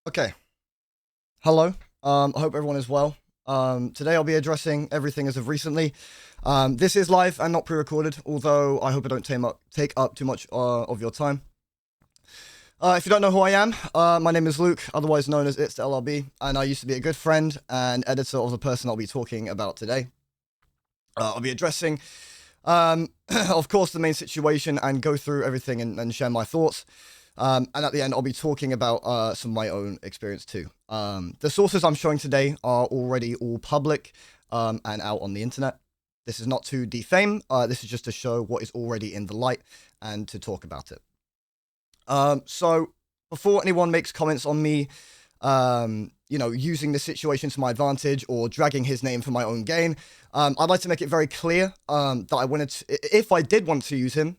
Okay. Hello. I hope everyone is well. Today I'll be addressing everything as of recently. This is live and not pre-recorded, although I hope I don't take up too much of your time. If you don't know who I am, my name is Luke, otherwise known as It's the LRB, and I used to be a good friend and editor of the person I'll be talking about today. I'll be addressing, of course, the main situation and go through everything and share my thoughts. And at the end, I'll be talking about some of my own experience too. The sources I'm showing today are already all public and out on the internet. This is not to defame. This is just to show what is already in the light and to talk about it. So before anyone makes comments on me, using the situation to my advantage or dragging his name for my own gain, I'd like to make it very clear that I wanted to, if I did want to use him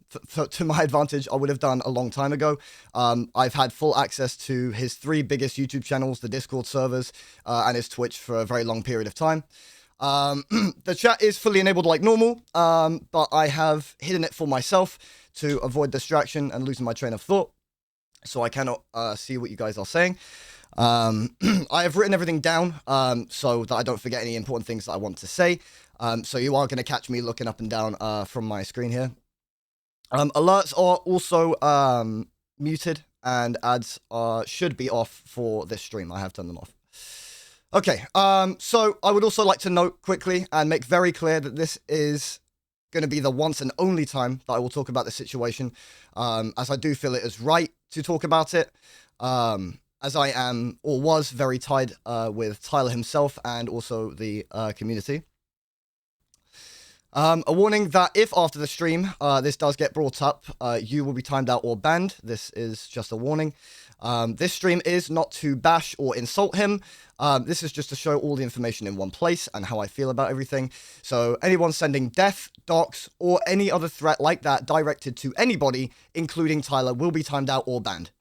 to my advantage, I would have done a long time ago. I've had full access to his 3 biggest YouTube channels, the Discord servers, and his Twitch for a very long period of time. The chat is fully enabled like normal, but I have hidden it for myself to avoid distraction and losing my train of thought, so I cannot see what you guys are saying. I have written everything down so that I don't forget any important things that I want to say. So you are going to catch me looking up and down from my screen here. Alerts are also muted, and ads should be off for this stream. I have turned them off. Okay, so I would also like to note quickly and make very clear that this is going to be the once and only time that I will talk about the situation, as I do feel it is right to talk about it, as I am, or was, very tied with Tyler himself and also the community. A warning that if after the stream this does get brought up, you will be timed out or banned. This is just a warning. This stream is not to bash or insult him. This is just to show all the information in one place and how I feel about everything. So anyone sending death, dox, or any other threat like that directed to anybody, including Tyler, will be timed out or banned.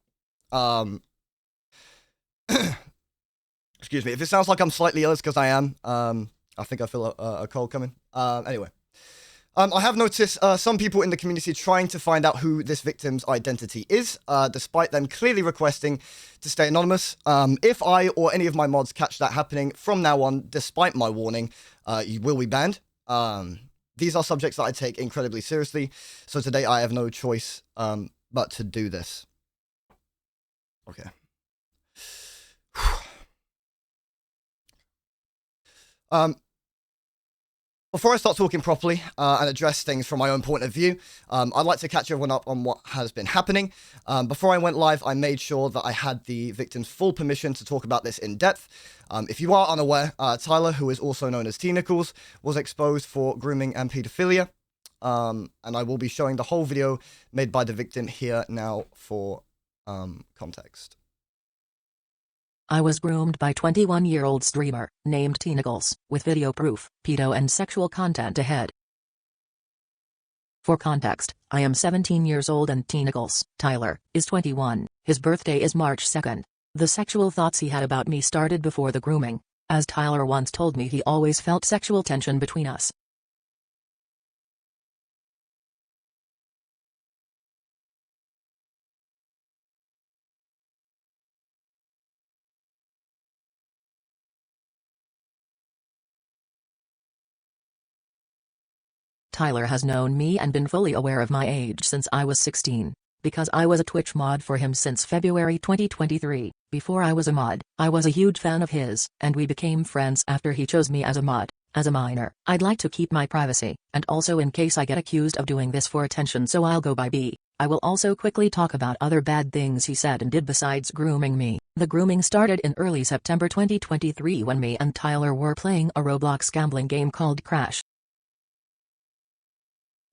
Excuse me. If it sounds like I'm slightly ill, it's because I am. I think I feel a cold coming. Anyway. I have noticed some people in the community trying to find out who this victim's identity is, despite them clearly requesting to stay anonymous. If I or any of my mods catch that happening from now on, despite my warning, you will be banned. These are subjects that I take incredibly seriously, so today I have no choice but to do this. Okay. Before I start talking properly and address things from my own point of view, I'd like to catch everyone up on what has been happening. Before I went live, I made sure that I had the victim's full permission to talk about this in depth. If you are unaware, Tyler, who is also known as tnickelss, was exposed for grooming and pedophilia. And I will be showing the whole video made by the victim here now for context. I was groomed by 21-year-old streamer named tnickelss, with video proof, pedo and sexual content ahead. For context, I am 17 years old and tnickelss, Tyler, is 21. His birthday is March 2nd. The sexual thoughts he had about me started before the grooming, as Tyler once told me he always felt sexual tension between us. Tyler has known me and been fully aware of my age since I was 16, because I was a Twitch mod for him since February 2023. Before I was a mod, I was a huge fan of his, and we became friends after he chose me as a mod. As a minor, I'd like to keep my privacy, and also in case I get accused of doing this for attention, so I'll go by B. I will also quickly talk about other bad things he said and did besides grooming me. The grooming started in early September 2023 when me and Tyler were playing a Roblox gambling game called Crash.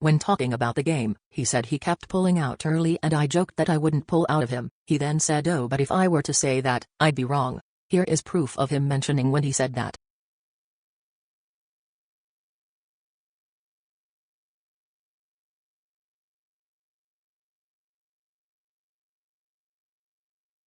When talking about the game, he said he kept pulling out early and I joked that I wouldn't pull out of him. He then said, "Oh, but if I were to say that, I'd be wrong." Here is proof of him mentioning when he said that.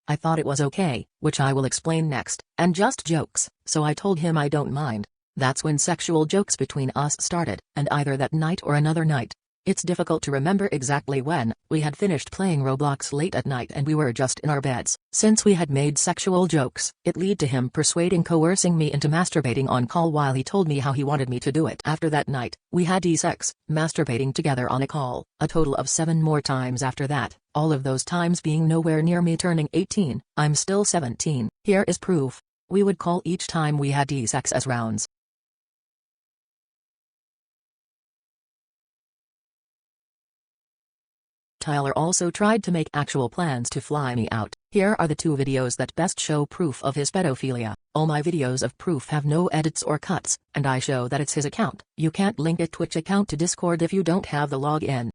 I thought it was okay, which I will explain next, and just jokes, so I told him I don't mind. That's when sexual jokes between us started, and either that night or another night, It's difficult to remember exactly when. We had finished playing Roblox late at night and we were just in our beds. Since we had made sexual jokes, it led to him coercing me into masturbating on call while he told me how he wanted me to do it. After that night, we had sex, masturbating together on a call, a total of 7 more times after that, all of those times being nowhere near me turning 18. I'm still 17. Here is proof. We would call each time we had sex as rounds. Tyler also tried to make actual plans to fly me out. Here are the 2 videos that best show proof of his pedophilia. All my videos of proof have no edits or cuts, and I show that it's his account. You can't link a Twitch account to Discord if you don't have the login.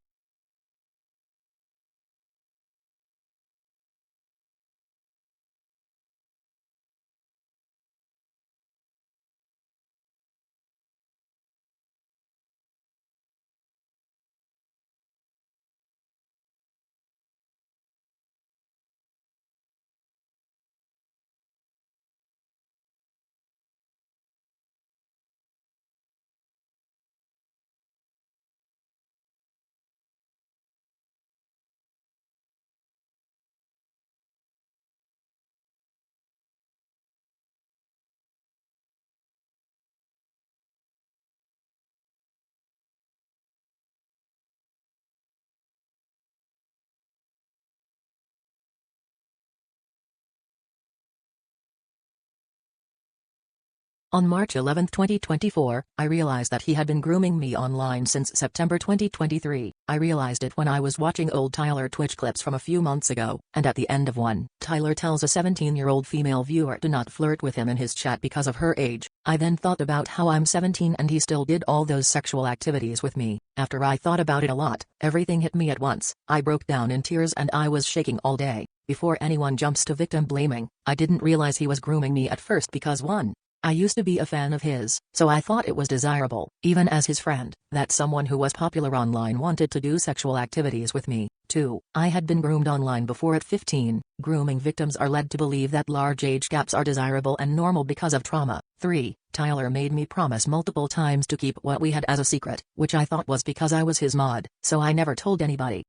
On March 11, 2024, I realized that he had been grooming me online since September 2023. I realized it when I was watching old Tyler Twitch clips from a few months ago, and at the end of one, Tyler tells a 17-year-old female viewer to not flirt with him in his chat because of her age. I then thought about how I'm 17 and he still did all those sexual activities with me. After I thought about it a lot, everything hit me at once. I broke down in tears and I was shaking all day. Before anyone jumps to victim blaming, I didn't realize he was grooming me at first because 1. I used to be a fan of his, so I thought it was desirable, even as his friend, that someone who was popular online wanted to do sexual activities with me. 2. I had been groomed online before at 15. Grooming victims are led to believe that large age gaps are desirable and normal because of trauma. 3. Tyler made me promise multiple times to keep what we had as a secret, which I thought was because I was his mod, so I never told anybody.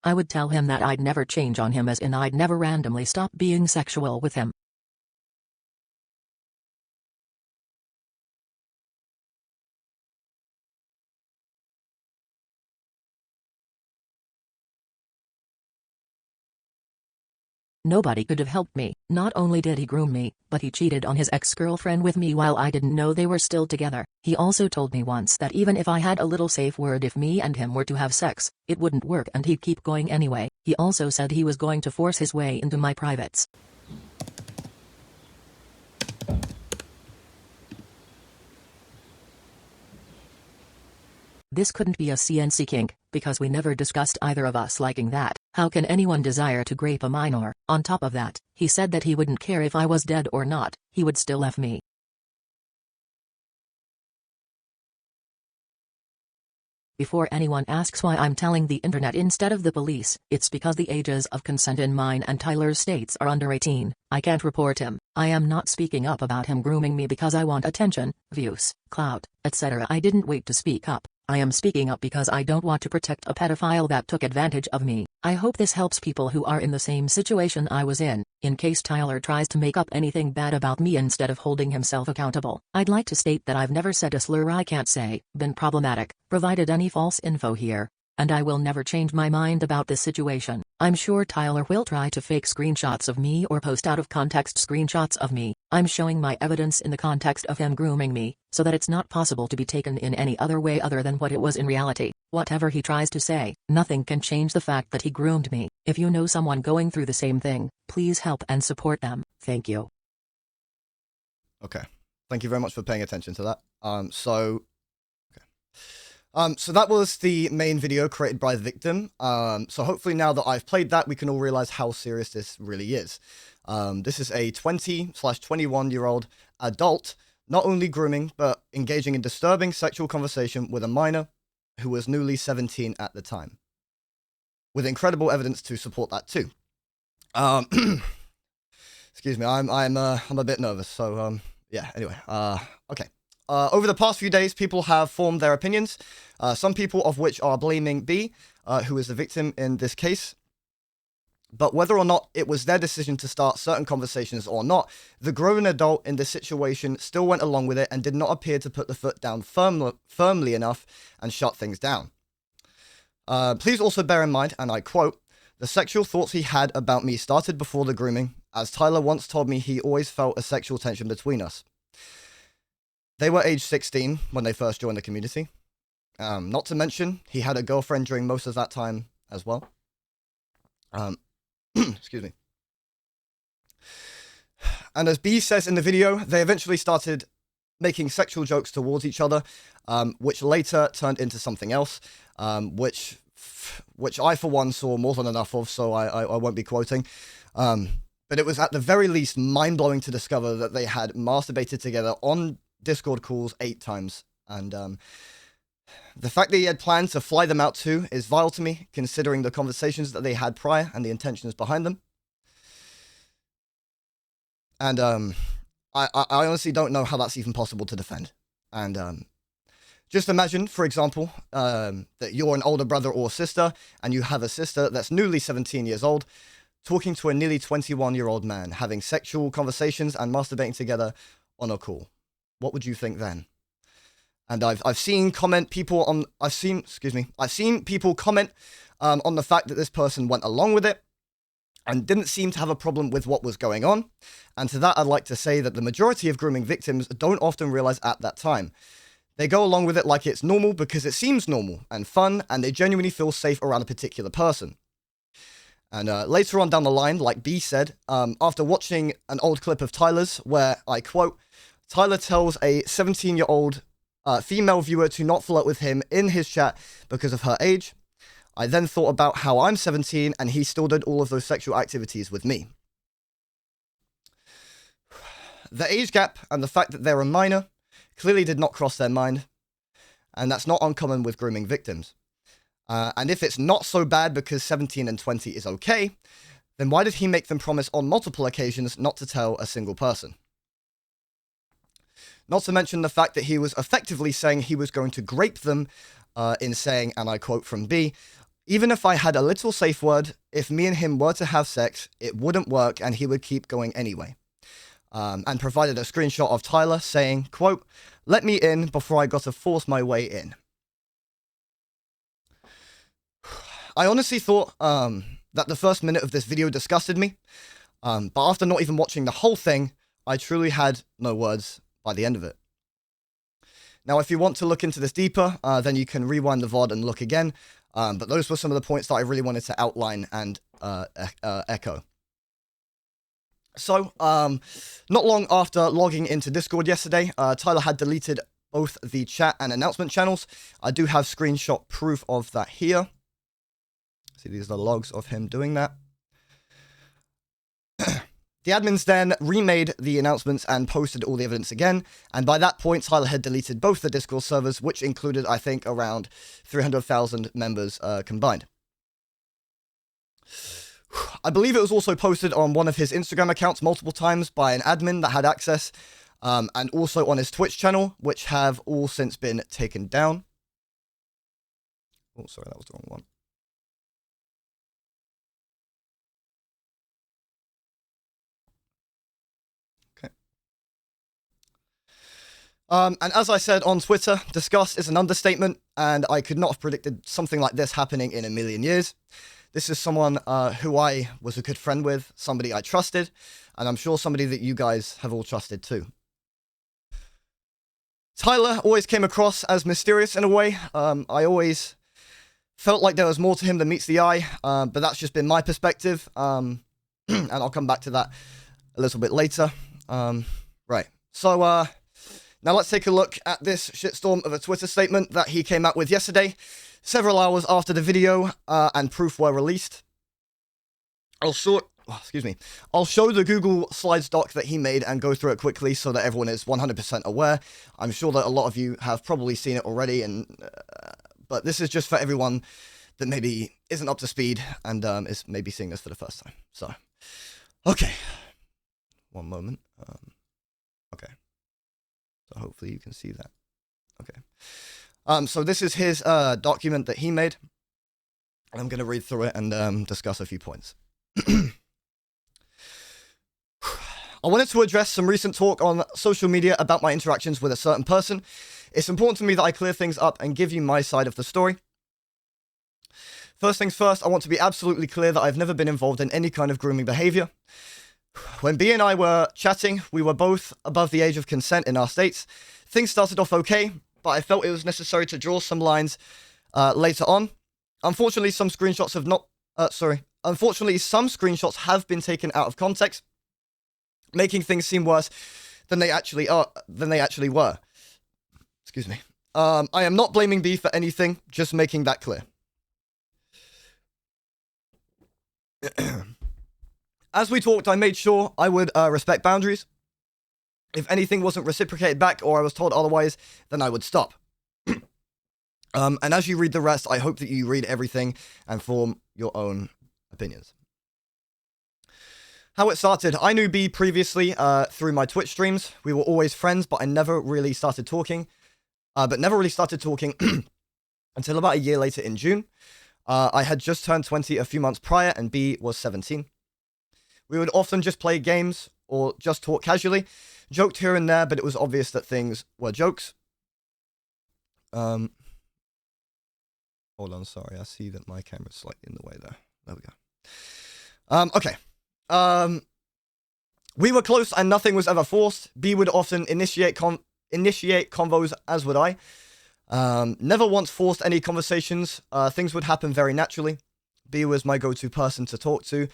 I would tell him that I'd never change on him, as in I'd never randomly stop being sexual with him. Nobody could have helped me. Not only did he groom me, but he cheated on his ex-girlfriend with me while I didn't know they were still together. He also told me once that even if I had a little safe word if me and him were to have sex, it wouldn't work and he'd keep going anyway. He also said he was going to force his way into my privates. This couldn't be a CNC kink, because we never discussed either of us liking that. How can anyone desire to grape a minor? On top of that, he said that he wouldn't care if I was dead or not, he would still F me. Before anyone asks why I'm telling the internet instead of the police, it's because the ages of consent in mine and Tyler's states are under 18. I can't report him. I am not speaking up about him grooming me because I want attention, views, clout, etc. I didn't wait to speak up. I am speaking up because I don't want to protect a pedophile that took advantage of me. I hope this helps people who are in the same situation I was in case Tyler tries to make up anything bad about me instead of holding himself accountable. I'd like to state that I've never said a slur I can't say, been problematic, provided any false info here, and I will never change my mind about this situation. I'm sure Tyler will try to fake screenshots of me or post out of context screenshots of me. I'm showing my evidence in the context of him grooming me, so that it's not possible to be taken in any other way other than what it was in reality. Whatever he tries to say, nothing can change the fact that he groomed me. If you know someone going through the same thing, please help and support them. Thank you. Okay. Thank you very much for paying attention to that. So that was the main video created by the victim. So hopefully now that I've played that, we can all realize how serious this really is. This is a 20/21-year-old adult, not only grooming, but engaging in disturbing sexual conversation with a minor who was newly 17 at the time, with incredible evidence to support that too. Excuse me, I'm a bit nervous, so yeah, anyway, okay. over the past few days, people have formed their opinions, some people of which are blaming B, who is the victim in this case. But whether or not it was their decision to start certain conversations or not, the grown adult in this situation still went along with it and did not appear to put the foot down firmly enough and shut things down. Please also bear in mind, and I quote, "The sexual thoughts he had about me started before the grooming, as Tyler once told me he always felt a sexual tension between us." They were age 16 when they first joined the community. Not to mention, he had a girlfriend during most of that time as well. Excuse me. And as B says in the video, they eventually started making sexual jokes towards each other, which later turned into something else, which I, for one, saw more than enough of, so I won't be quoting. But it was at the very least mind-blowing to discover that they had masturbated together on Discord calls 8 times. And the fact that he had planned to fly them out too is vile to me, considering the conversations that they had prior and the intentions behind them. And I honestly don't know how that's even possible to defend. And just imagine, for example, that you're an older brother or sister, and you have a sister that's newly 17 years old, talking to a nearly 21-year-old man, having sexual conversations and masturbating together on a call. What would you think then? And I've seen people comment on the fact that this person went along with it and didn't seem to have a problem with what was going on. And to that, I'd like to say that the majority of grooming victims don't often realize at that time. They go along with it like it's normal because it seems normal and fun, and they genuinely feel safe around a particular person. And later on down the line, like B said, after watching an old clip of Tyler's where, I quote, Tyler tells a 17-year-old female viewer to not flirt with him in his chat because of her age, I then thought about how I'm 17 and he still did all of those sexual activities with me. The age gap and the fact that they're a minor clearly did not cross their mind, and that's not uncommon with grooming victims. And if it's not so bad because 17 and 20 is okay, then why did he make them promise on multiple occasions not to tell a single person? Not to mention the fact that he was effectively saying he was going to grape them in saying, and I quote from B, "Even if I had a little safe word, if me and him were to have sex, it wouldn't work and he would keep going anyway." And provided a screenshot of Tyler saying, quote, "Let me in before I got to force my way in." I honestly thought that the first minute of this video disgusted me, but after not even watching the whole thing, I truly had no words by the end of it. Now, if you want to look into this deeper, then you can rewind the VOD and look again, but those were some of the points that I really wanted to outline and echo. So, not long after logging into Discord yesterday, Tyler had deleted both the chat and announcement channels. I do have screenshot proof of that here. See, these are the logs of him doing that. The admins then remade the announcements and posted all the evidence again, and by that point, Tyler had deleted both the Discord servers, which included, I think, around 300,000 members combined. I believe it was also posted on one of his Instagram accounts multiple times by an admin that had access, and also on his Twitch channel, which have all since been taken down. Oh, sorry, that was the wrong one. And as I said on Twitter, disgust is an understatement, and I could not have predicted something like this happening in a million years. This is someone who I was a good friend with, somebody I trusted, and I'm sure somebody that you guys have all trusted too. Tyler always came across as mysterious in a way. I always felt like there was more to him than meets the eye, but that's just been my perspective, and I'll come back to that a little bit later. Right, so now let's take a look at this shitstorm of a Twitter statement that he came out with yesterday, several hours after the video and proof were released. I'll show the Google Slides doc that he made and go through it quickly so that everyone is 100% aware. I'm sure that a lot of you have probably seen it already, but this is just for everyone that maybe isn't up to speed and is maybe seeing this for the first time. So, okay. One moment. Okay. So hopefully you can see that. Okay. So this is his document that he made. And I'm going to read through it and discuss a few points. I wanted to address some recent talk on social media about my interactions with a certain person. It's important to me that I clear things up and give you my side of the story. First things first, I want to be absolutely clear that I've never been involved in any kind of grooming behavior. When B and I were chatting, we were both above the age of consent in our states. Things started off okay, but I felt it was necessary to draw some lines later on. Unfortunately, some screenshots have been taken out of context, making things seem worse than they actually were. Excuse me. I am not blaming B for anything, just making that clear. As we talked, I made sure I would respect boundaries. If anything wasn't reciprocated back or I was told otherwise, then I would stop. And as you read the rest, I hope that you read everything and form your own opinions. How it started. I knew B previously through my Twitch streams. We were always friends, but I never really started talking. Until about a year later in June. I had just turned 20 a few months prior and B was 17. We would often just play games or just talk casually. Joked here and there, but it was obvious that things were jokes. Hold on, sorry. I see that my camera's slightly in the way there. There we go. Okay. We were close and nothing was ever forced. B would often initiate convos, as would I. Never once forced any conversations. Things would happen very naturally. B was my go-to person to talk to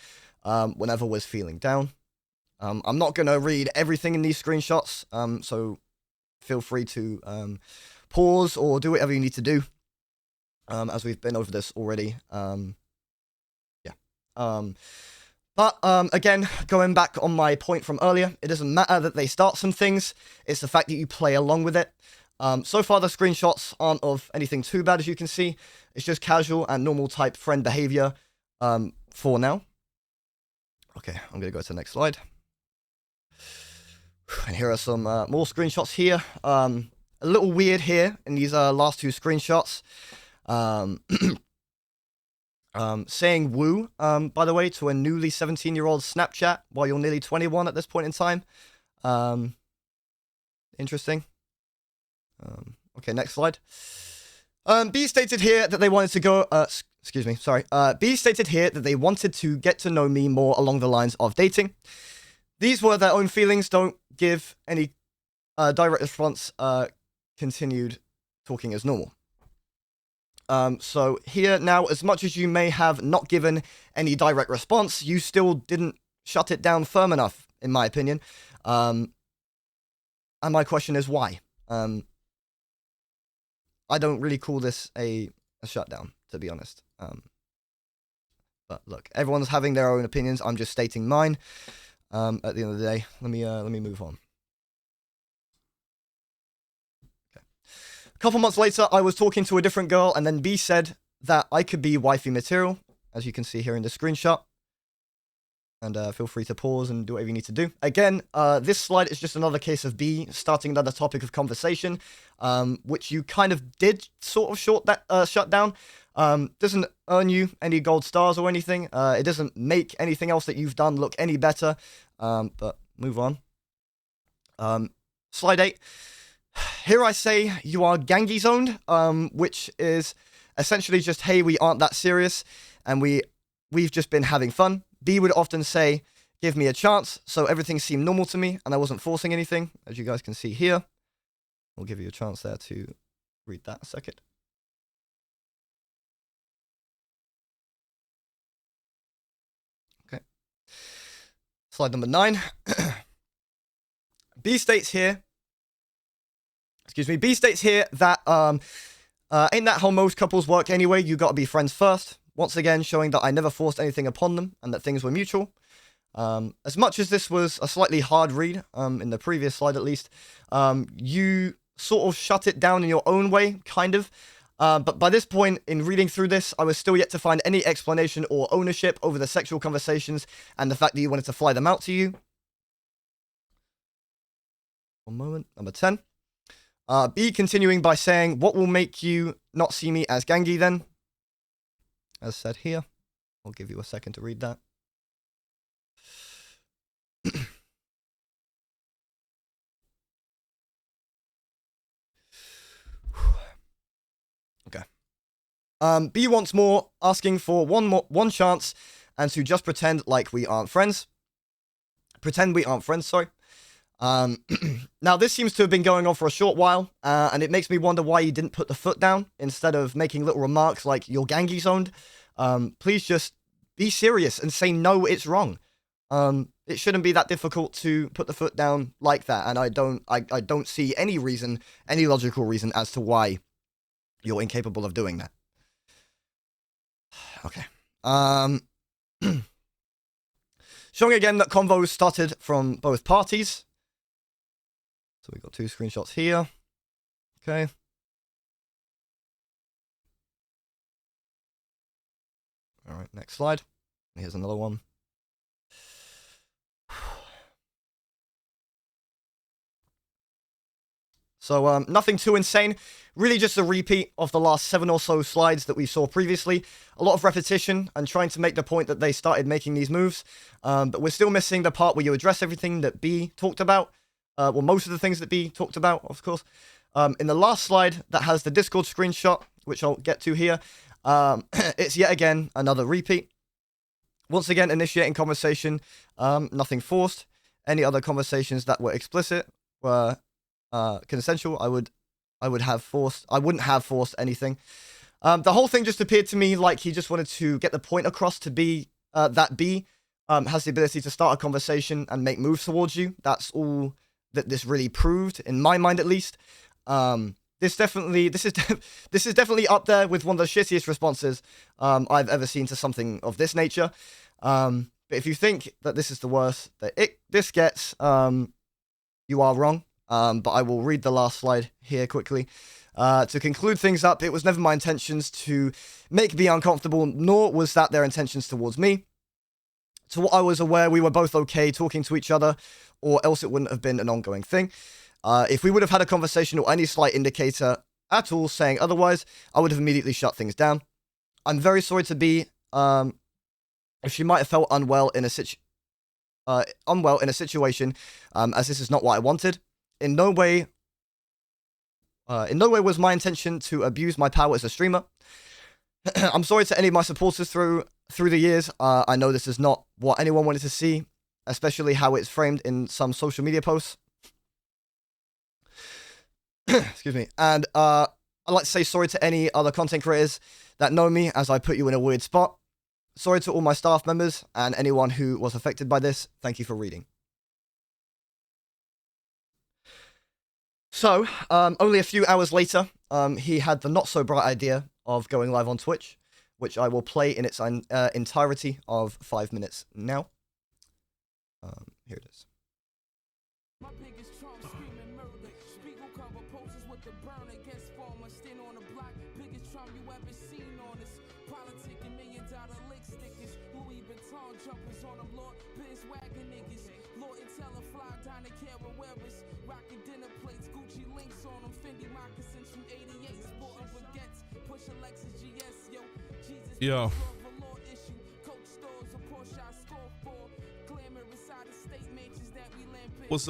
whenever I was feeling down. I'm not going to read everything in these screenshots, so feel free to pause or do whatever you need to do, as we've been over this already. But again, going back on my point from earlier, it doesn't matter that they start some things, it's the fact that you play along with it. So far, the screenshots aren't of anything too bad, as you can see. It's just casual and normal type friend behavior for now. Okay, I'm going to go to the next slide. And here are some more screenshots here. A little weird here in these last two screenshots. Saying woo, by the way, to a newly 17-year-old Snapchat while you're nearly 21 at this point in time. Interesting. Okay, next slide. B stated here that they wanted to go, B stated here that they wanted to get to know me more along the lines of dating. These were their own feelings, don't give any direct response, continued talking as normal. So here now, as much as you may have not given any direct response, you still didn't shut it down firm enough, in my opinion. And my question is why? I don't really call this a shutdown, to be honest. But look, everyone's having their own opinions. I'm just stating mine. At the end of the day, let me move on. Okay. A couple months later, I was talking to a different girl, and then B said that I could be wifey material, as you can see here in the screenshot. And feel free to pause and do whatever you need to do. Again, this slide is just another case of B starting another topic of conversation, which you kind of did sort of shut down. Doesn't earn you any gold stars or anything. It doesn't make anything else that you've done look any better. But move on. Slide 8. Here I say you are gangy zoned, which is essentially just, hey, we aren't that serious, and we've just been having fun. B would often say, give me a chance, so everything seemed normal to me, and I wasn't forcing anything, as you guys can see here. I'll give you a chance there to read that a second. Okay. Slide number 9. B states here that, ain't that how most couples work anyway? You gotta be friends first. Once again, showing that I never forced anything upon them and that things were mutual. As much as this was a slightly hard read, in the previous slide at least, you sort of shut it down in your own way, kind of. But by this point, in reading through this, I was still yet to find any explanation or ownership over the sexual conversations and the fact that you wanted to fly them out to you. One moment, number 10. B continuing by saying, what will make you not see me as gangy then? As said here. I'll give you a second to read that. Okay. B wants more, asking for one chance, and to just pretend like we aren't friends. Pretend we aren't friends, sorry. Now, this seems to have been going on for a short while, and it makes me wonder why you didn't put the foot down instead of making little remarks like you're gangy zoned. Please just be serious and say no, it's wrong. It shouldn't be that difficult to put the foot down like that, and I don't see any reason, any logical reason as to why you're incapable of doing that. Okay. Showing again that convos started from both parties. So we got 2 screenshots here. Okay. All right, next slide. Here's another one. So nothing too insane, really just a repeat of the last 7 or so slides that we saw previously. A lot of repetition and trying to make the point that they started making these moves, but we're still missing the part where you address everything that B talked about. Well, most of the things that B talked about, of course. In the last slide that has the Discord screenshot, which I'll get to here, it's yet again another repeat. Once again, initiating conversation, nothing forced. Any other conversations that were explicit were consensual. I wouldn't have forced anything. The whole thing just appeared to me like he just wanted to get the point across to B, that B has the ability to start a conversation and make moves towards you. That's all that this really proved, in my mind at least. This is definitely up there with one of the shittiest responses I've ever seen to something of this nature. But if you think that this is the worst that this gets, you are wrong. But I will read the last slide here quickly. To conclude things up, it was never my intentions to make B uncomfortable, nor was that their intentions towards me. To what I was aware, we were both okay talking to each other, or else it wouldn't have been an ongoing thing. If we would have had a conversation or any slight indicator at all saying otherwise, I would have immediately shut things down. I'm very sorry to B, if she might have felt unwell in a situation, as this is not what I wanted. In no way was my intention to abuse my power as a streamer. I'm sorry to any of my supporters through the years. I know this is not what anyone wanted to see, especially how it's framed in some social media posts. Excuse me. And I'd like to say sorry to any other content creators that know me, as I put you in a weird spot. Sorry to all my staff members and anyone who was affected by this. Thank you for reading. So, only a few hours later, he had the not so bright idea of going live on Twitch, which I will play in its entirety of 5 minutes now. Here it is. My biggest Trump screaming murder. Spiegel cover posters with the burn against farmers. Stand on the block, biggest Trump you ever seen on us. Politicking $1 million lick stickers. Louis Vuitton jumpers on them, Lord. Biz wagon niggas. Lord and Teller fly down the camera wearers. Rocking dinner plates, Gucci links on them. Fendi moccasins from 88. Sporting baguettes. Push a Lexus GS, yo. Jesus. Yo. What's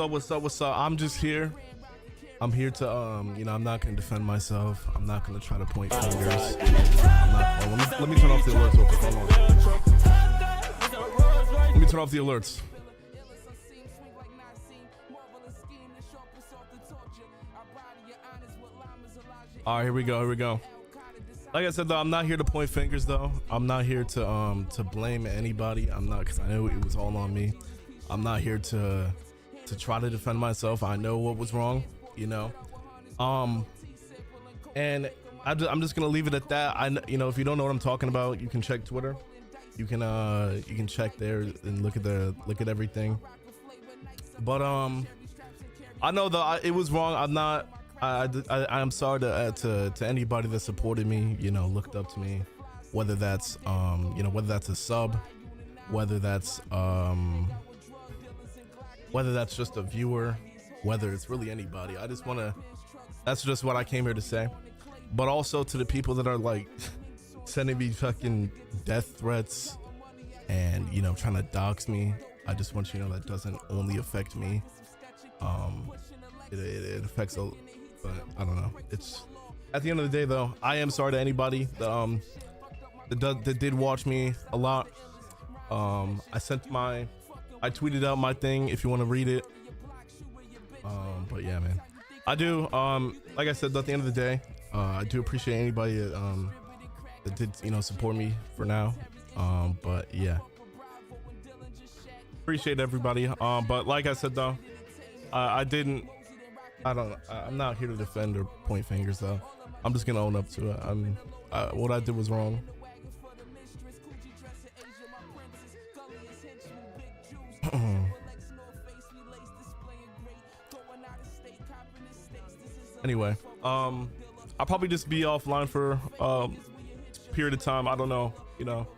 up? I'm just here. I'm here to, I'm not going to defend myself. I'm not going to try to point fingers. Let me turn off the alerts real quick. Hold on. Let me turn off the alerts. All right, here we go. Like I said, though, I'm not here to point fingers, though. I'm not here to blame anybody. I'm not, because I know it was all on me. I'm not here to try to defend myself. I know what was wrong, and I'm just gonna leave it at that. If you don't know what I'm talking about, you can check Twitter. You can check there and look at everything. But I know that it was wrong. I'm sorry to anybody that supported me, looked up to me, whether that's a sub, whether that's just a viewer, whether it's really anybody. I just want to That's just what I came here to say. But also to the people that are like sending me fucking death threats and, you know, trying to dox me. I just want you to know that doesn't only affect me. It affects a, but I don't know. It's at the end of the day though, I am sorry to anybody that did watch me a lot. I tweeted out my thing if you want to read it. But yeah, man, I do. Like I said, at the end of the day, I do appreciate anybody that did, you know, support me for now. But yeah, appreciate everybody. But like I said though, I'm not here to defend or point fingers though. I'm just gonna own up to it. What I did was wrong. Anyway, I'll probably just be offline for a period of time. I don't know, you know,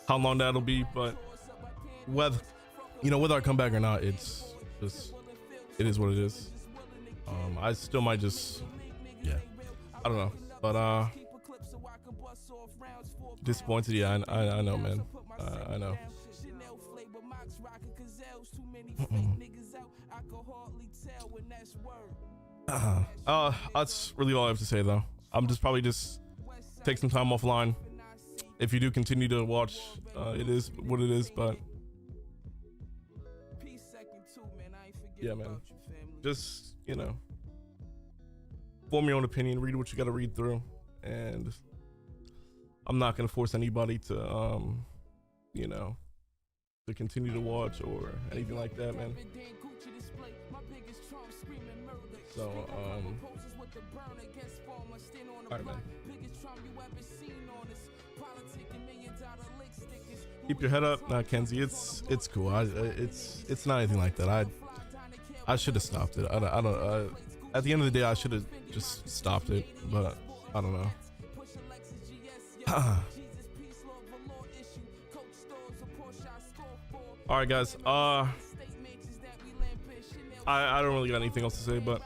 how long that'll be, but whether I come back or not, it's just, it is what it is. I still might just, yeah, I don't know, but disappointed. Yeah, I know, man. I know. That's really all I have to say though. I'm just probably just take some time offline. If you do continue to watch, it is what it is, but yeah, man, just, you know, form your own opinion, read what you got to read through, and I'm not going to force anybody to, you know, to continue to watch or anything like that, man. So, alright, man. Keep your head up. Nah, Kenzie, it's cool. It's not anything like that. I should have stopped it. I don't. At the end of the day, I should have just stopped it, but I don't know. All right, guys. I don't really got anything else to say, but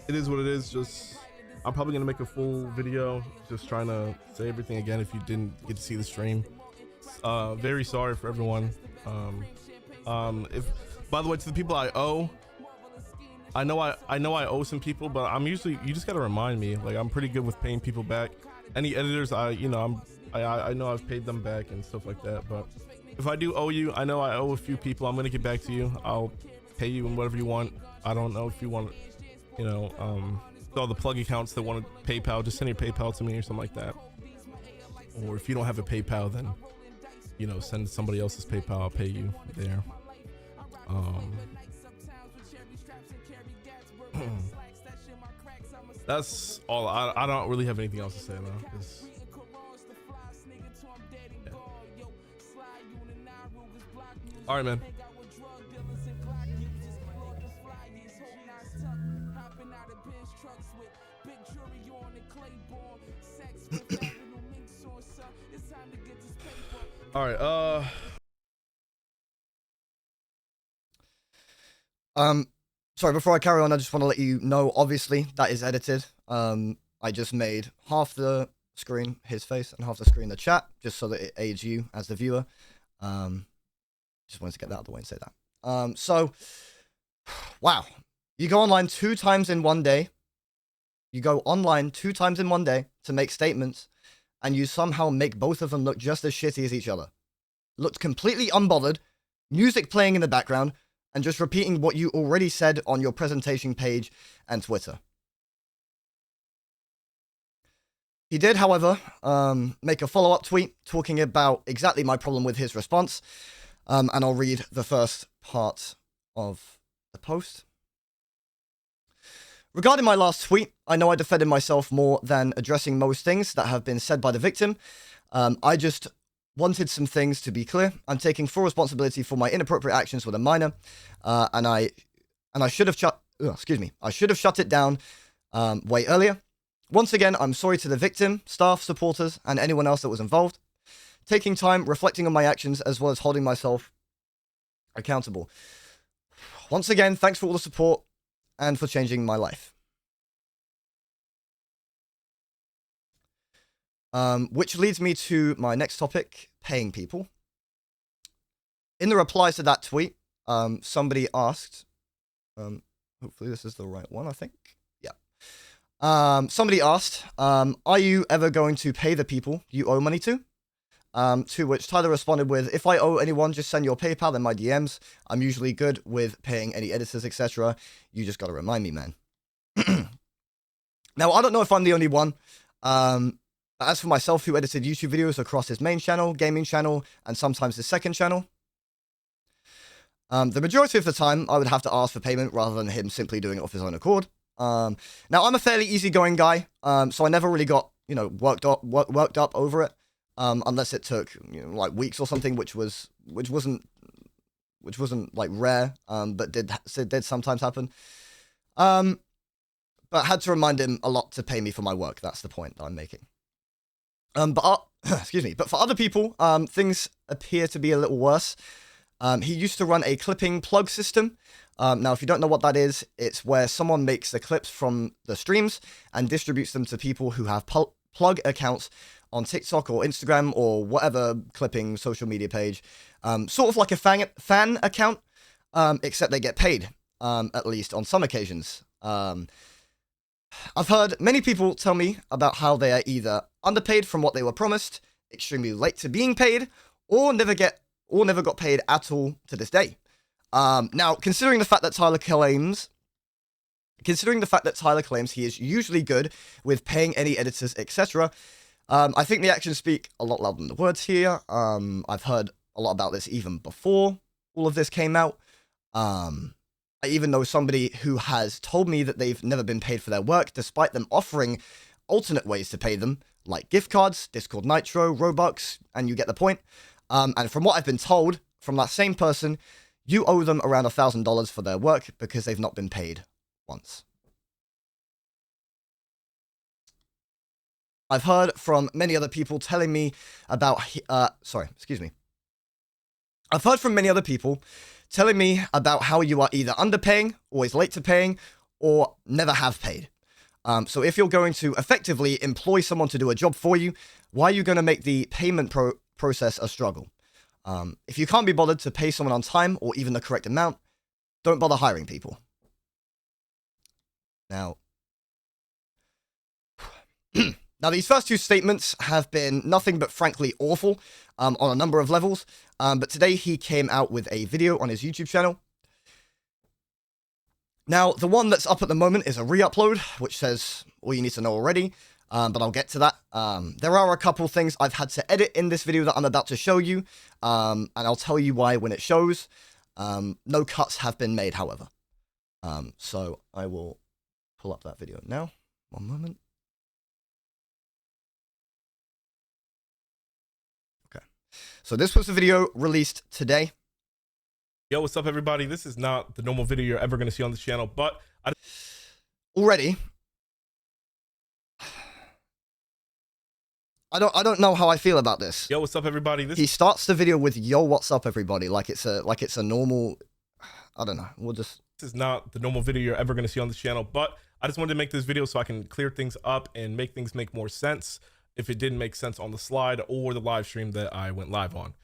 it is what it is. Just, I'm probably gonna make a full video, just trying to say everything again if you didn't get to see the stream. Very sorry for everyone. If, by the way, to the people I owe, I know I owe some people, but I'm usually, you just gotta remind me. Like, I'm pretty good with paying people back. Any editors, I know I've paid them back and stuff like that. But if I do owe you, I know I owe a few people. I'm gonna get back to you. I'll pay you in whatever you want. I don't know if you want, you know, all the plug accounts that want PayPal, just send your PayPal to me or something like that. Or if you don't have a PayPal, then, you know, send somebody else's PayPal. I'll pay you there. That's all. I don't really have anything else to say though. Yeah. All right, man. All right. Sorry, before I carry on, I just want to let you know, obviously, that is edited. I just made half the screen his face and half the screen the chat, just so that it aids you as the viewer. Just wanted to get that out of the way and say that. So, wow. You go online 2 times in one day. You go online 2 times in one day to make statements, and you somehow make both of them look just as shitty as each other. Looked completely unbothered, music playing in the background, and just repeating what you already said on your presentation page and Twitter. He did, however, make a follow-up tweet talking about exactly my problem with his response, and I'll read the first part of the post. Regarding my last tweet, I know I defended myself more than addressing most things that have been said by the victim. I just wanted some things to be clear. I'm taking full responsibility for my inappropriate actions with a minor, and I should have I should have shut it down way earlier. Once again, I'm sorry to the victim, staff, supporters, and anyone else that was involved. Taking time, reflecting on my actions, as well as holding myself accountable. Once again, thanks for all the support and for changing my life. Which leads me to my next topic, paying people. In the replies to that tweet, somebody asked, hopefully this is the right one, I think. Yeah. Somebody asked, are you ever going to pay the people you owe money to? To which Tyler responded with, if I owe anyone, just send your PayPal in my DMs. I'm usually good with paying any editors, etc. You just got to remind me, man. Now, I don't know if I'm the only one. As for myself, who edited YouTube videos across his main channel, gaming channel, and sometimes his second channel, the majority of the time, I would have to ask for payment rather than him simply doing it off his own accord. Now, I'm a fairly easygoing guy, so I never really got, worked up over it, unless it took, like weeks or something, which wasn't like rare, but did sometimes happen. But I had to remind him a lot to pay me for my work. That's the point that I'm making. Excuse me. But for other people, things appear to be a little worse. He used to run a clipping plug system. Now, if you don't know what that is, it's where someone makes the clips from the streams and distributes them to people who have plug accounts on TikTok or Instagram or whatever clipping social media page. Sort of like a fan account, except they get paid, at least on some occasions. I've heard many people tell me about how they are either underpaid from what they were promised, extremely late to being paid, or never got paid at all to this day. Now, considering the fact that Tyler claims he is usually good with paying any editors, etc., I think the actions speak a lot louder than the words here. I've heard a lot about this even before all of this came out. I even know somebody who has told me that they've never been paid for their work, despite them offering alternate ways to pay them, like gift cards, Discord Nitro, Robux, and you get the point. And from what I've been told from that same person, you owe them around $1,000 for their work because they've not been paid once. I've heard from many other people telling me about, I've heard from many other people telling me about how you are either underpaying, always late to paying, or never have paid. So if you're going to effectively employ someone to do a job for you, why are you going to make the payment process a struggle? If you can't be bothered to pay someone on time or even the correct amount, don't bother hiring people. Now, these first two statements have been nothing but frankly awful on a number of levels, but today he came out with a video on his YouTube channel. Now, the one that's up at the moment is a re-upload, which says all you need to know already, but I'll get to that. There are a couple things I've had to edit in this video that I'm about to show you, and I'll tell you why when it shows. No cuts have been made, however. So I will pull up that video now. One moment. So this was the video released today. Yo, what's up, everybody? This is not the normal video you're ever going to see on this channel, but already, I don't know how I feel about this. Yo, what's up, everybody? He starts the video with "Yo, what's up, everybody?" like it's a normal. I don't know. This is not the normal video you're ever going to see on this channel, but I just wanted to make this video so I can clear things up and make things make more sense if it didn't make sense on the slide or the live stream that I went live on.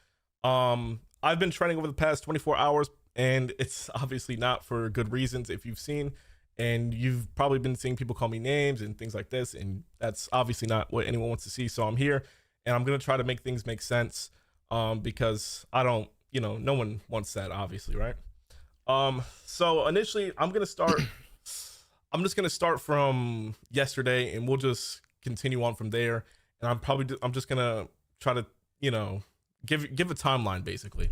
I've been trending over the past 24 hours, and it's obviously not for good reasons if you've seen, and you've probably been seeing people call me names and things like this, and that's obviously not what anyone wants to see. So I'm here, and I'm going to try to make things make sense, because I don't, no one wants that, obviously, right? So initially, I'm just going to start from yesterday, and we'll just continue on from there. And I'm just going to try to, give a timeline, basically.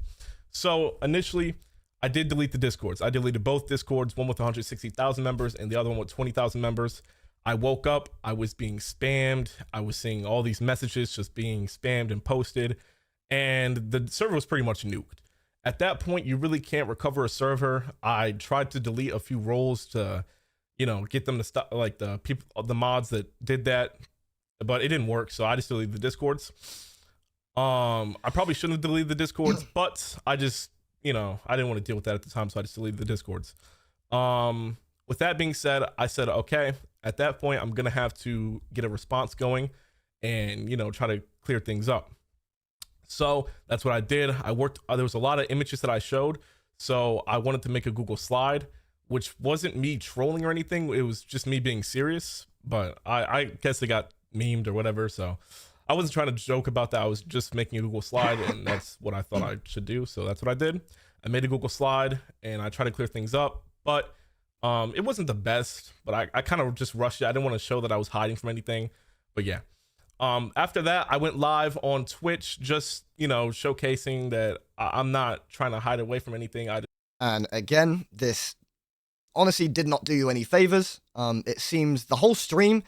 So initially, I did delete the Discords. I deleted both Discords, one with 160,000 members and the other one with 20,000 members. I woke up, I was being spammed. I was seeing all these messages just being spammed and posted, and the server was pretty much nuked. At that point, you really can't recover a server. I tried to delete a few roles to, get them to stop, like the mods that did that, but it didn't work. So I just deleted the Discords. I probably shouldn't have deleted the Discords, but I just, I didn't want to deal with that at the time, so I just deleted the Discords. With that being said, I said, okay, at that point, I'm going to have to get a response going. and, you know, try to clear things up. So that's what I did. I worked, there was a lot of images that I showed. So I wanted to make a Google slide, which wasn't me trolling or anything. It was just me being serious, but I guess it got memed or whatever. So I wasn't trying to joke about that. I was just making a Google slide, and that's what I thought I should do. So that's what I did. I made a Google slide and I tried to clear things up, but it wasn't the best, but I kind of just rushed it. I didn't want to show that I was hiding from anything, but yeah. After that, I went live on Twitch, just, you know, showcasing that I'm not trying to hide away from anything. And again, this honestly did not do you any favors. It seems the whole stream,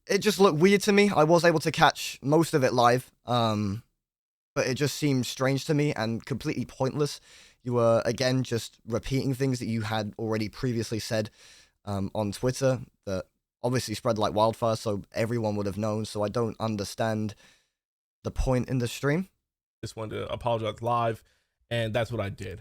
it just looked weird to me. I was able to catch most of it live, but it just seemed strange to me and completely pointless. You were, again, just repeating things that you had already previously said on Twitter that obviously spread like wildfire, so everyone would have known. So I don't understand the point in the stream. Just wanted to apologize live, and that's what I did.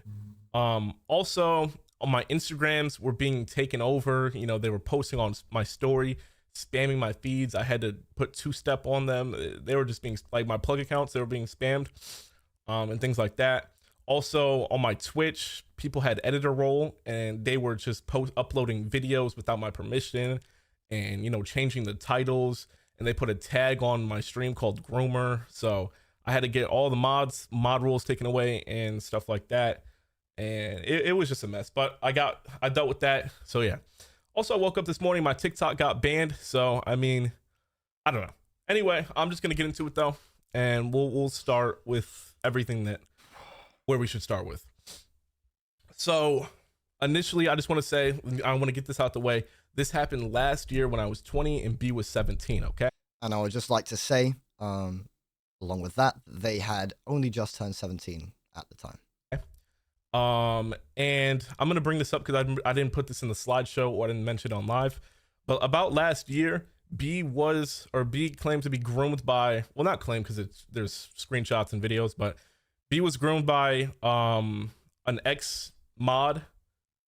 Also, on my Instagrams were being taken over. You know, they were posting on my story, spamming my feeds. I had to put two-step on them. They were just being, like, my plug accounts, they were being spammed, and things like that. Also, on my Twitch, people had editor role, and they were just uploading videos without my permission, and, you know, changing the titles, and they put a tag on my stream called groomer. So I had to get all the mod rules taken away and stuff like that, and it was just a mess, but I dealt with that. So yeah. Also, I woke up this morning, my TikTok got banned, so I mean, I don't know. Anyway, I'm just gonna get into it though, and we'll start with everything where we should start with. So initially, I just want to say, I want to get this out the way. This happened last year when I was 20 and B was 17, okay? And I would just like to say, along with that, they had only just turned 17 at the time. And I'm going to bring this up because I didn't put this in the slideshow or I didn't mention it on live. But about last year, B claimed to be groomed by, well, not claimed because there's screenshots and videos, but B was groomed by an ex mod.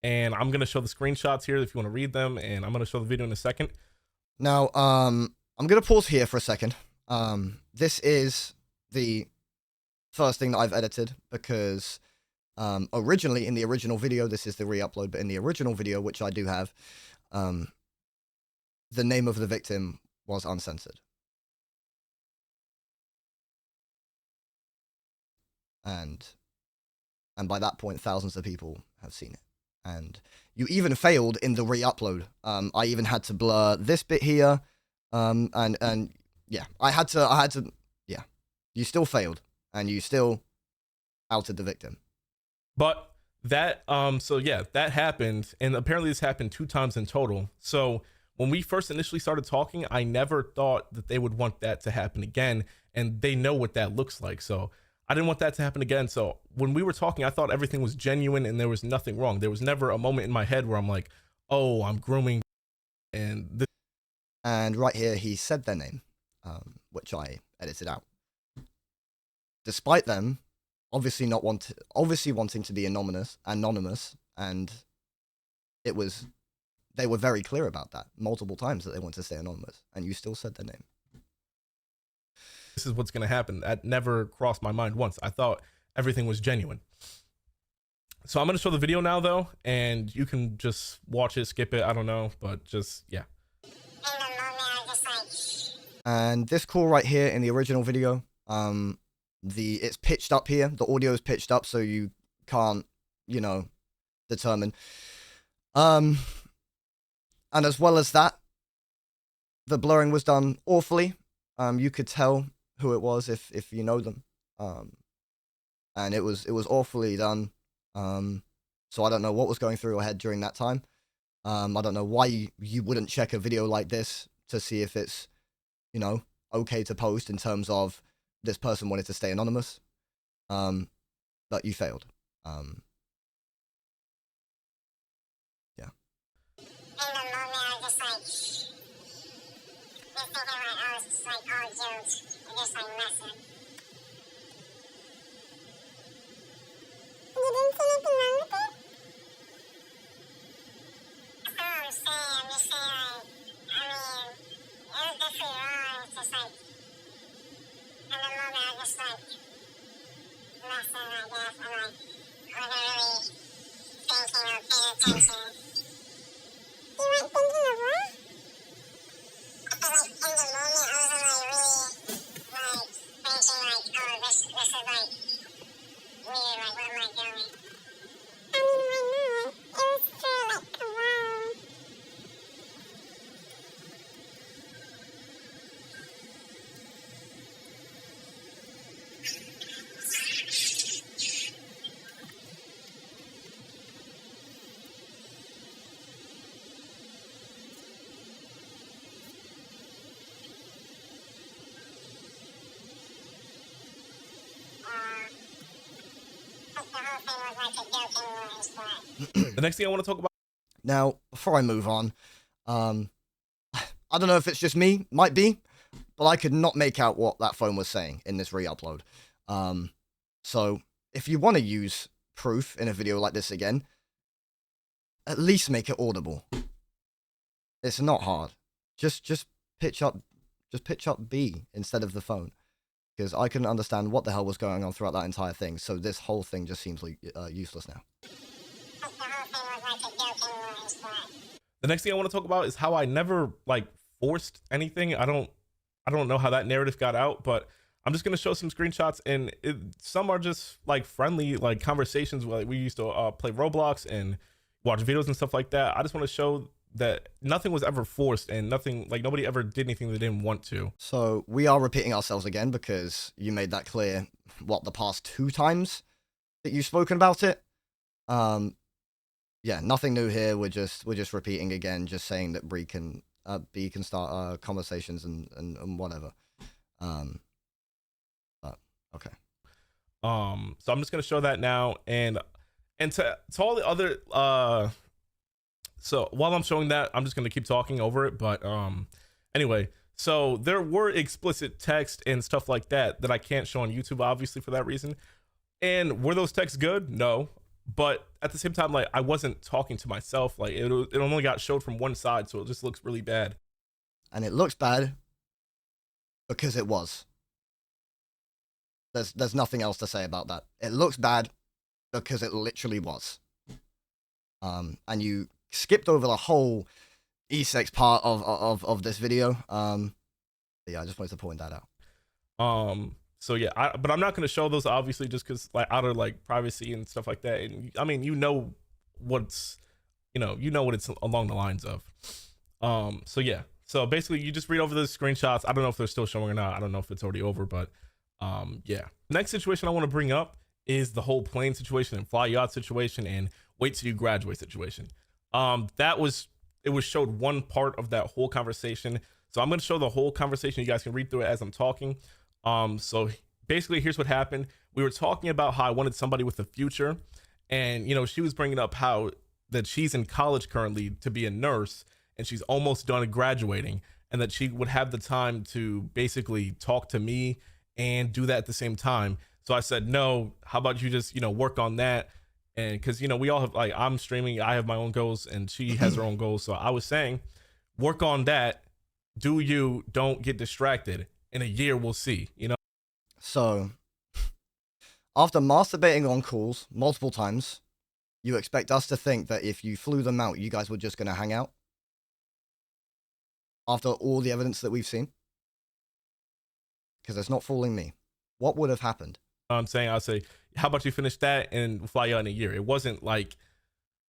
And I'm going to show the screenshots here if you want to read them. And I'm going to show the video in a second. Now, I'm going to pause here for a second. This is the first thing that I've edited because originally in the original video, this is the re-upload, but in the original video, which I do have, the name of the victim was uncensored. And by that point, thousands of people have seen it. And you even failed in the re-upload. I even had to blur this bit here. And yeah, I had to, yeah. You still failed, and you still outed the victim. But that, so yeah, that happened, and apparently this happened 2 times in total. So when we first initially started talking, I never thought that they would want that to happen again, and they know what that looks like. So I didn't want that to happen again. So when we were talking, I thought everything was genuine and there was nothing wrong. There was never a moment in my head where I'm like, oh, I'm grooming. And right here, he said their name, which I edited out. Despite them obviously wanting to be anonymous, and they were very clear about that multiple times that they want to stay anonymous, and you still said their name. This is what's going to happen. That never crossed my mind once. I thought everything was genuine. So I'm going to show the video now, though, and you can just watch it, skip it. I don't know, but just, yeah. And this call right here in the original video, it's pitched up here. The audio is pitched up, so you can't, determine. And as well as that, the blurring was done awfully. You could tell who it was if you know them. And it was awfully done. So I don't know what was going through your head during that time. I don't know why you wouldn't check a video like this to see if it's, okay to post in terms of this person wanted to stay anonymous. But you failed. Yeah. The next thing I want to talk about. Now, before I move on, I don't know if it's just me, might be, but I could not make out what that phone was saying in this re-upload. So if you want to use proof in a video like this again, at least make it audible. It's not hard. Just pitch up B instead of the phone, because I couldn't understand what the hell was going on throughout that entire thing. So this whole thing just seems like useless now. The next thing I want to talk about is how I never like forced anything. I don't know how that narrative got out, but I'm just gonna show some screenshots, and some are just like friendly, like conversations where like, we used to play Roblox and watch videos and stuff like that. I just want to show that nothing was ever forced, and nothing, like nobody ever did anything they didn't want to. So we are repeating ourselves again, because you made that clear, what, the past 2 times that you've spoken about it. Yeah, nothing new here. We're just repeating again, just saying that B can start conversations and whatever. But okay. So I'm just gonna show that now, and to all the other so while I'm showing that, I'm just gonna keep talking over it. But anyway, so there were explicit text and stuff like that that I can't show on YouTube, obviously, for that reason. And were those texts good? No. But at the same time, like, I wasn't talking to myself. Like, it only got showed from one side, so it just looks really bad. And it looks bad because it was. There's nothing else to say about that. It looks bad because it literally was. And you skipped over the whole e-sex part of this video. Yeah, I just wanted to point that out. So yeah, but I'm not going to show those, obviously, just because like out of like privacy and stuff like that. And I mean, what's, what it's along the lines of. So yeah, so basically you just read over the screenshots. I don't know if they're still showing or not. I don't know if it's already over, but yeah. Next situation I want to bring up is the whole plane situation and fly yacht situation and wait till you graduate situation. It was showed one part of that whole conversation. So I'm going to show the whole conversation. You guys can read through it as I'm talking. So basically here's what happened. We were talking about how I wanted somebody with a future, and she was bringing up how that she's in college currently to be a nurse, and she's almost done graduating, and that she would have the time to basically talk to me and do that at the same time. So I said, no, how about you just, work on that? And cause we all have, like, I'm streaming, I have my own goals and she has her own goals. So I was saying, work on that. Don't get distracted. In a year, we'll see, So, after masturbating on calls multiple times, you expect us to think that if you flew them out, you guys were just going to hang out? After all the evidence that we've seen? Because it's not fooling me. What would have happened? I'm saying, I'll say, how about you finish that and fly out in a year? It wasn't like,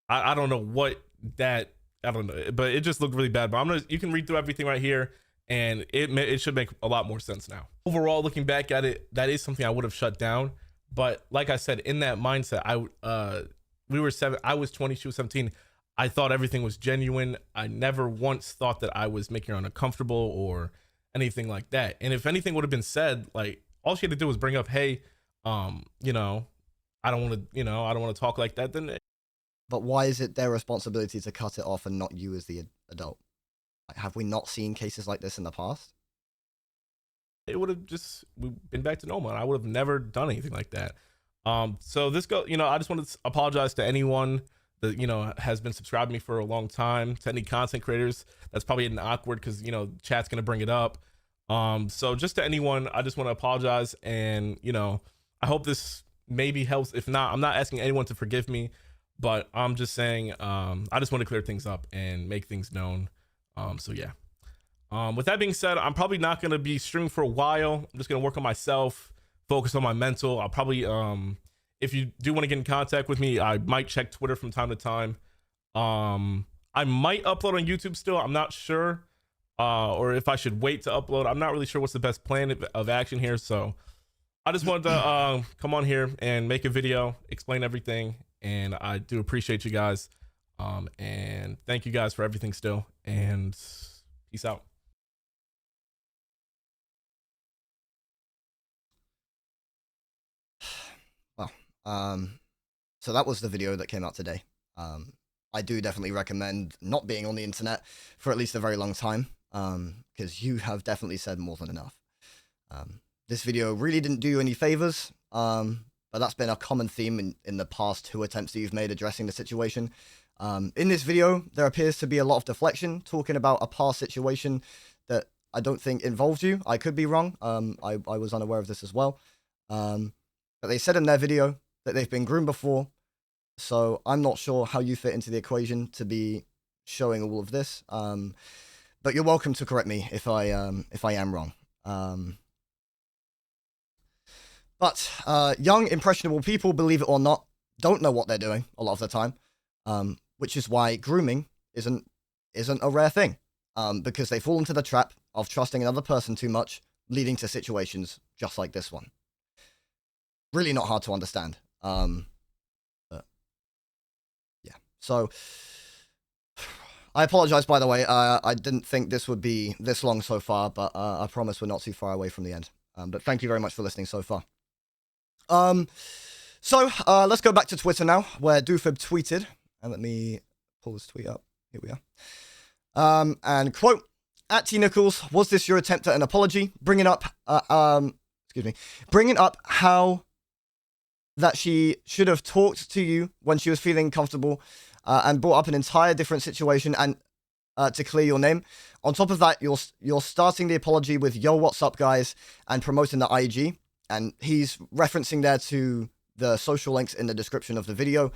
I don't know what that, I don't know, but it just looked really bad. But you can read through everything right here, and it should make a lot more sense now. Overall, looking back at it, that is something I would have shut down. But like I said, in that mindset, I was 20, she was 17. I thought everything was genuine. I never once thought that I was making her uncomfortable or anything like that. And if anything would have been said, like, all she had to do was bring up, hey, I don't want to talk like that. Then, but why is it their responsibility to cut it off and not you as the adult? Like, have we not seen cases like this in the past? It would have just been back to normal, and I would have never done anything like that. So this I just want to apologize to anyone that has been subscribing to me for a long time, to any content creators. That's probably getting awkward because chat's gonna bring it up. So just to anyone, I just want to apologize, and I hope this maybe helps. If not, I'm not asking anyone to forgive me, but I'm just saying I just want to clear things up and make things known. So yeah. With that being said, I'm probably not going to be streaming for a while. I'm just going to work on myself, focus on my mental. I'll probably, if you do want to get in contact with me, I might check Twitter from time to time. I might upload on YouTube still. I'm not sure. Or if I should wait to upload. I'm not really sure what's the best plan of action here. So I just wanted to come on here and make a video, explain everything. And I do appreciate you guys. And thank you guys for everything still. And peace out. Well, so that was the video that came out today. I do definitely recommend not being on the internet for at least a very long time, because you have definitely said more than enough. This video really didn't do you any favors, but that's been a common theme in the past 2 attempts that you've made addressing the situation. In this video, there appears to be a lot of deflection, talking about a past situation that I don't think involved you. I could be wrong. I was unaware of this as well. But they said in their video that they've been groomed before, so I'm not sure how you fit into the equation to be showing all of this. But you're welcome to correct me if I am wrong. But young, impressionable people, believe it or not, don't know what they're doing a lot of the time, which is why grooming isn't a rare thing, because they fall into the trap of trusting another person too much, leading to situations just like this one. Really not hard to understand. But yeah. So I apologize, by the way. I didn't think this would be this long so far, but I promise we're not too far away from the end. But thank you very much for listening so far. So let's go back to Twitter now, where Doofib tweeted, and let me pull this tweet up. Here we are. And quote, at tnickelss, was this your attempt at an apology? Bringing up how that she should have talked to you when she was feeling comfortable, and brought up an entire different situation and to clear your name. On top of that, you're starting the apology with "Yo, what's up, guys," and promoting the IG. And he's referencing there to the social links in the description of the video.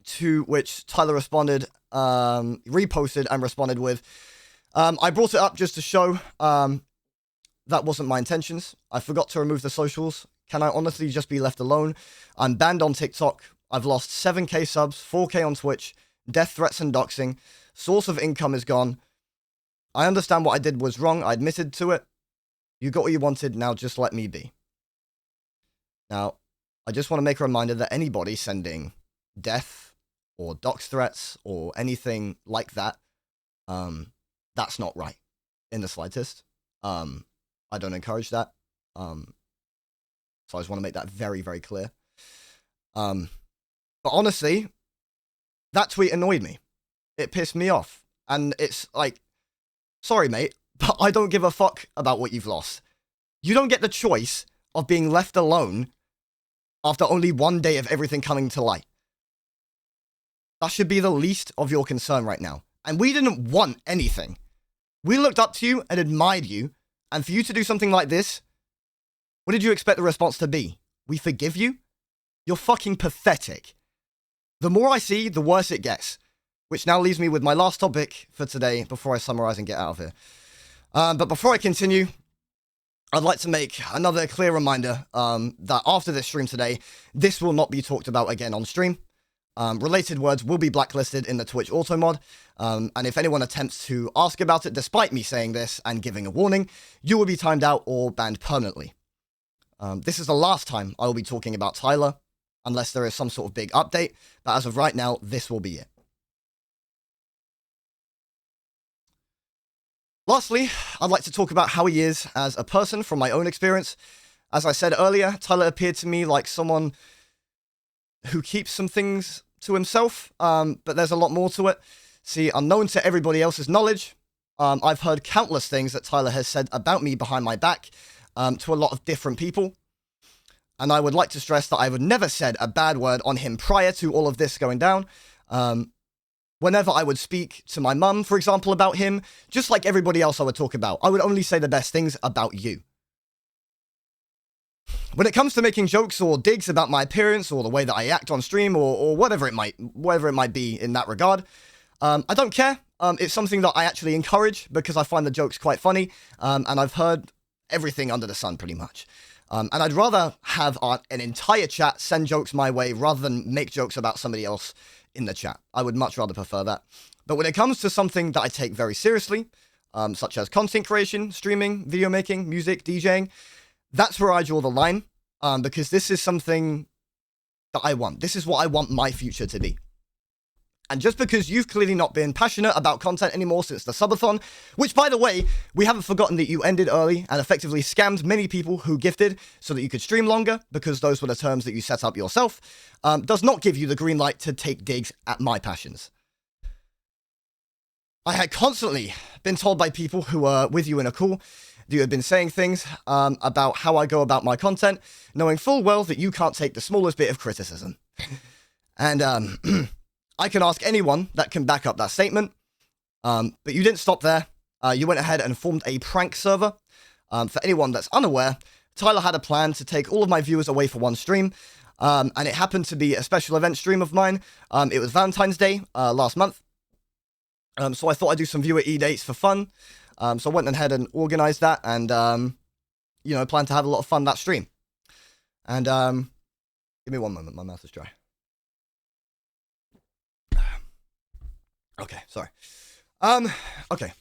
To which Tyler responded, reposted and responded with, I brought it up just to show that wasn't my intentions. I forgot to remove the socials. Can I honestly just be left alone? I'm banned on TikTok. I've lost 7k subs, 4k on Twitch, death threats and doxing. Source of income is gone. I understand what I did was wrong. I admitted to it. You got what you wanted. Now just let me be. Now, I just want to make a reminder that anybody sending death or dox threats or anything like that, that's not right in the slightest. I don't encourage that. So I just want to make that very, very clear. But honestly, that tweet annoyed me. It pissed me off. And it's like, sorry, mate, but I don't give a fuck about what you've lost. You don't get the choice of being left alone after only one day of everything coming to light. That should be the least of your concern right now. And we didn't want anything. We looked up to you and admired you. And for you to do something like this, what did you expect the response to be? We forgive you? You're fucking pathetic. The more I see, the worse it gets. Which now leaves me with my last topic for today before I summarize and get out of here. But before I continue, I'd like to make another clear reminder that after this stream today, this will not be talked about again on stream. Related words will be blacklisted in the Twitch auto mod, and if anyone attempts to ask about it despite me saying this and giving a warning, you will be timed out or banned permanently. This is the last time I will be talking about Tyler, unless there is some sort of big update, but as of right now, this will be it. Lastly, I'd like to talk about how he is as a person from my own experience. As I said earlier, Tyler appeared to me like someone who keeps some things to himself, but there's a lot more to it. See, unknown to everybody else's knowledge, I've heard countless things that Tyler has said about me behind my back to a lot of different people. And I would like to stress that I would never said a bad word on him prior to all of this going down. Whenever I would speak to my mum, for example, about him, just like everybody else I would talk about, I would only say the best things about you. When it comes to making jokes or digs about my appearance or the way that I act on stream or whatever it might be in that regard, I don't care. It's something that I actually encourage because I find the jokes quite funny, and I've heard everything under the sun pretty much. And I'd rather have an entire chat send jokes my way rather than make jokes about somebody else in the chat. I would much rather prefer that. But when it comes to something that I take very seriously, such as content creation, streaming, video making, music, DJing, that's where I draw the line, because this is something that I want. This is what I want my future to be. And just because you've clearly not been passionate about content anymore since the subathon, which, by the way, we haven't forgotten that you ended early and effectively scammed many people who gifted so that you could stream longer, because those were the terms that you set up yourself, does not give you the green light to take digs at my passions. I had constantly been told by people who were with you in a call that you had been saying things about how I go about my content, knowing full well that you can't take the smallest bit of criticism. And I can ask anyone that can back up that statement, but you didn't stop there. You went ahead and formed a prank server. For anyone that's unaware, Tyler had a plan to take all of my viewers away for one stream, and it happened to be a special event stream of mine. It was Valentine's Day last month, so I thought I'd do some viewer e-dates for fun. So I went ahead and organized that, and you know, planned to have a lot of fun that stream. And give me one moment, my mouth is dry. Okay, sorry. Okay.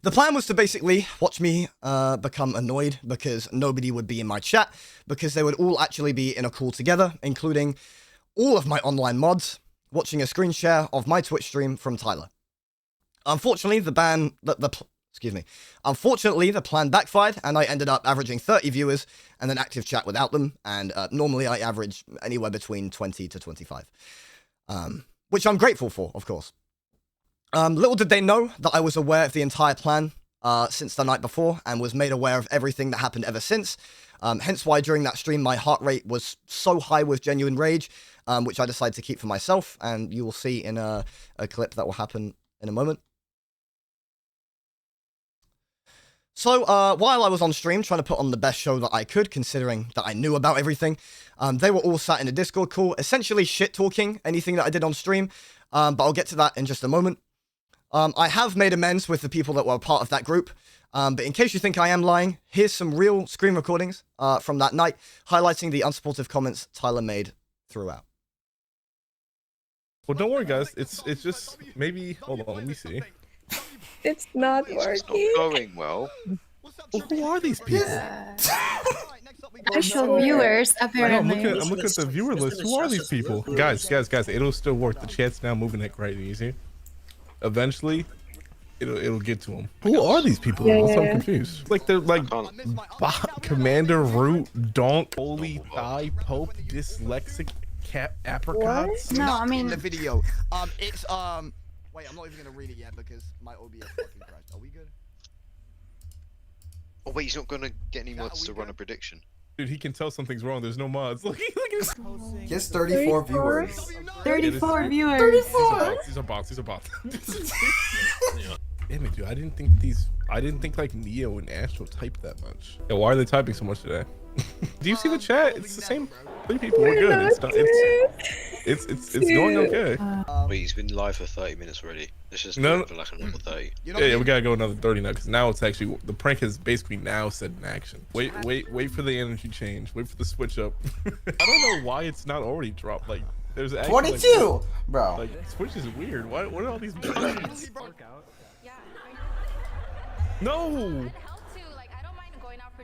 The plan was to basically watch me become annoyed because nobody would be in my chat, because they would all actually be in a call together, including all of my online mods, watching a screen share of my Twitch stream from Tyler. Unfortunately, Unfortunately, the plan backfired, and I ended up averaging 30 viewers and an active chat without them, and normally I average anywhere between 20 to 25. Which I'm grateful for, of course. Little did they know that I was aware of the entire plan since the night before, and was made aware of everything that happened ever since. Hence why during that stream my heart rate was so high with genuine rage, which I decided to keep for myself, and you will see in a clip that will happen in a moment. So, while I was on stream trying to put on the best show that I could, considering that I knew about everything, they were all sat in a Discord call, essentially shit-talking anything that I did on stream, but I'll get to that in just a moment. I have made amends with the people that were part of that group, but in case you think I am lying, here's some real screen recordings from that night, highlighting the unsupportive comments Tyler made throughout. Well, don't worry, guys. It's just maybe. Hold on, let me see. It's not It's not working. going well. Who are these people? Actual viewers, I know, apparently. I'm looking at the viewer list. Who are these people? Guys, it'll still work. The chat's now moving it right easy. Eventually, it'll get to them. Who are these people? Yeah, I'm yeah. confused. Like they're like Commander Root, Donk, Holy Thigh, Pope, Dyslexic, Cat, Apricots. No, I Not mean- in the video. It's Wait, I'm not even gonna read it yet because my OBS fucking crashed. Are we good? Oh wait, he's not gonna get any Yeah, mods we to run good? a prediction. Dude, he can tell something's wrong. There's no mods. Look at this. He has 34 viewers. 34 viewers. 34! These are bots. Damn it, dude. I didn't think like Neo and Astro typed that much. Yeah, why are they typing so much today? Do you see the chat? It's the same 3 people. We're good. It's going okay. Wait, he's been live for 30 minutes already. Let's just No, go for like another 30. Yeah, we gotta go another 30 now, because now it's actually, the prank is basically now set in action. Wait for the energy change. Wait for the switch up. I don't know why it's not already dropped. Like, there's actually 22! Bro. Like, Switch is weird. What are all these buttons? No!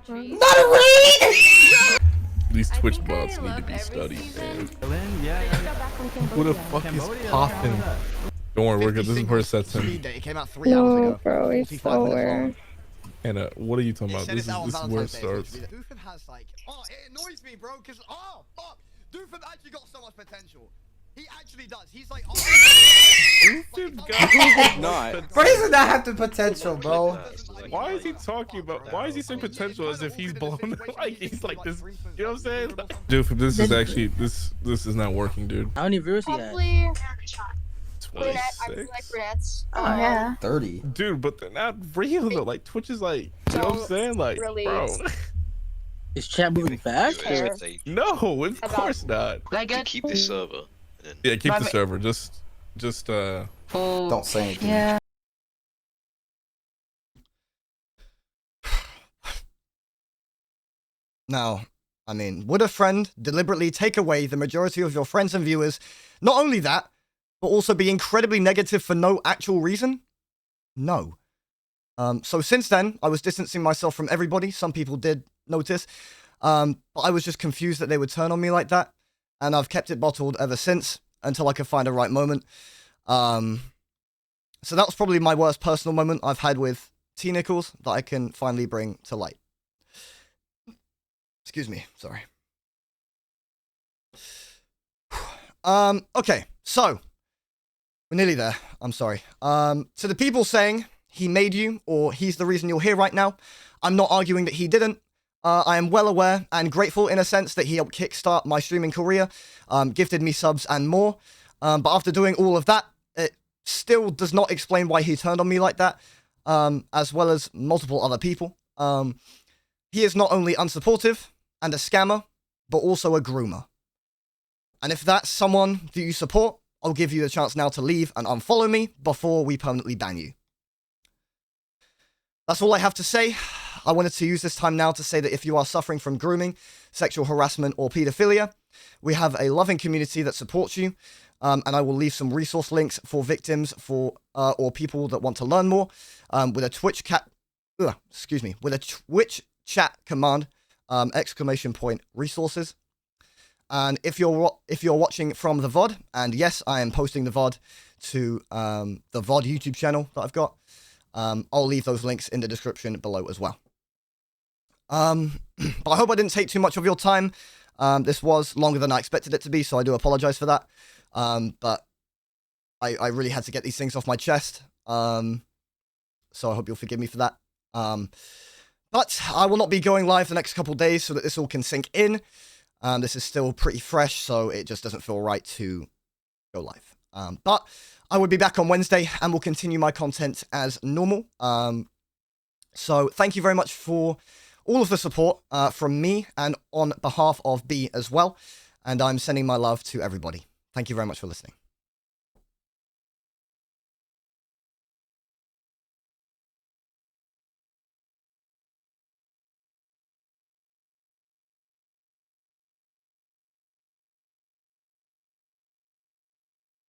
Not a raid! These Twitch bots need to be studied, man. Who the fuck is popping? Don't worry, we're good. This is where it sets in. Speed date. It came out 3 hours No, ago. bro, it's 45 minutes nowhere. long. And what are you talking about? Said This it's out on is where it Valentine's Day, so starts. Doofus has like, oh, it annoys me, bro, because fuck, Doofus actually got so much potential. He actually does. He's like, oh, Dude, Not. Bro, he does not have the potential, bro. Why is he talking about? Why is he saying potential as if he's blown? Like he's like this. You know what I'm saying? Dude, this is actually this is not working, dude. How many viewers he had? Probably 26. Oh, yeah. 30. Dude, but they're not real though. Like Twitch is like, you know what I'm saying? Like, really bro. Is chat moving fast? Fair. Or? No, of course not. You keep this server. And then Yeah, keep the server. Just Don't say anything. Yeah. Now, I mean, would a friend deliberately take away the majority of your friends and viewers? Not only that, but also be incredibly negative for no actual reason? No. So since then, I was distancing myself from everybody. Some people did notice. But I was just confused that they would turn on me like that. And I've kept it bottled ever since. until I could find a right moment. So that was probably my worst personal moment I've had with tnickelss that I can finally bring to light. Excuse me, sorry. Okay, so we're nearly there. I'm sorry. To the people saying he made you or he's the reason you're here right now, I'm not arguing that he didn't. I am well aware and grateful in a sense that he helped kickstart my streaming career, gifted me subs and more. But after doing all of that, it still does not explain why he turned on me like that, as well as multiple other people. He is not only unsupportive and a scammer, but also a groomer. And if that's someone that you support, I'll give you the chance now to leave and unfollow me before we permanently ban you. That's all I have to say. I wanted to use this time now to say that if you are suffering from grooming, sexual harassment, or pedophilia, we have a loving community that supports you, and I will leave some resource links for victims or people that want to learn more with a Twitch chat command, ! Resources. And if you're watching from the VOD, and yes, I am posting the VOD to the VOD YouTube channel that I've got, I'll leave those links in the description below as well. But I hope I didn't take too much of your time. This was longer than I expected it to be, so I do apologize for that. But I really had to get these things off my chest. So I hope you'll forgive me for that. But I will not be going live the next couple days so that this all can sink in. This is still pretty fresh, so it just doesn't feel right to go live. But I will be back on Wednesday and will continue my content as normal. So thank you very much for all of the support from me and on behalf of B as well. And I'm sending my love to everybody. Thank you very much for listening.